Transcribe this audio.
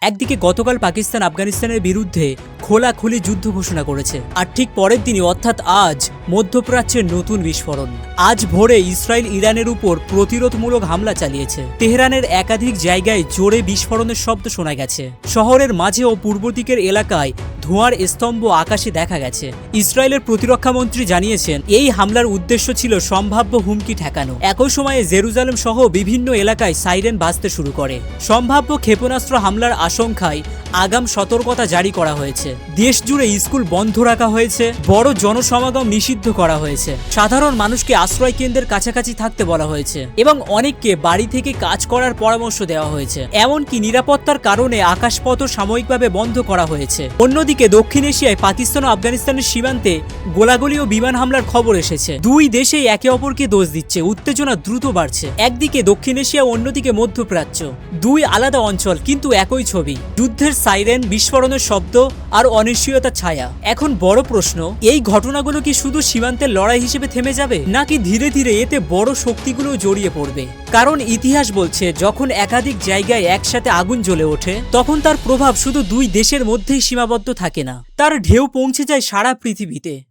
একদিকে গতকাল পাকিস্তান আফগানিস্তানের বিরুদ্ধে খোলাখুলি যুদ্ধ ঘোষণা করেছে, আর ঠিক পরের দিনই অর্থাৎ আজ মধ্যপ্রাচ্যের নতুন বিস্ফোরণ। আজ ভোরে ইসরায়েল ইরানের উপর প্রতিরোধমূলক হামলা চালিয়েছে। তেহরানের একাধিক জায়গায় জোরে বিস্ফোরণের শব্দ শোনা গেছে। শহরের মাঝে ও পূর্ব দিকের এলাকায় ধোঁয়ার স্তম্ভ আকাশে দেখা গেছে। ইসরায়েলের প্রতিরক্ষা মন্ত্রী জানিয়েছেন, এই হামলার উদ্দেশ্য ছিল সম্ভাব্য হুমকি ঠেকানো। একই সময়ে জেরুজালেম সহ বিভিন্ন এলাকায় সাইরেন বাজতে শুরু করে। সম্ভাব্য ক্ষেপণাস্ত্র হামলার আশঙ্কায় আগাম সতর্কতা জারি করা হয়েছে। দেশ জুড়ে স্কুল বন্ধ রাখা হয়েছে, বড় জনসমাগম নিষিদ্ধ করা হয়েছে, সাধারণ মানুষকে আশ্রয় কেন্দ্রের কাছাকাছি থাকতে বলা হয়েছে এবং অনেককে বাড়ি থেকে কাজ করার পরামর্শ দেওয়া হয়েছে। এমনকি নিরাপত্তার কারণে আকাশপথ সাময়িকভাবে বন্ধ করা হয়েছে। অন্যদিকে দক্ষিণ এশিয়ায় পাকিস্তান ও আফগানিস্তানের সীমান্তে গোলাগুলি ও বিমান হামলার খবর এসেছে। দুই দেশেই একে অপরকে দোষ দিচ্ছে, উত্তেজনা দ্রুত বাড়ছে। একদিকে দক্ষিণ এশিয়া, অন্যদিকে মধ্যপ্রাচ্য, দুই আলাদা অঞ্চল কিন্তু একই ছবি। যুদ্ধের সাইরেন, বিস্ফোরণের শব্দ আর অনিশ্চয়তার ছায়া। এখন বড় প্রশ্ন, এই ঘটনাগুলো কি শুধু সীমান্তের লড়াই হিসেবে থেমে যাবে, নাকি ধীরে ধীরে এতে বড় শক্তিগুলো জড়িয়ে পড়বে? কারণ ইতিহাস বলছে, যখন একাধিক জায়গায় একসাথে আগুন জ্বলে ওঠে তখন তার প্রভাব শুধু দুই দেশের মধ্যেই সীমাবদ্ধ থাকে না, তার ঢেউ পৌঁছে যায় সারা পৃথিবীতে।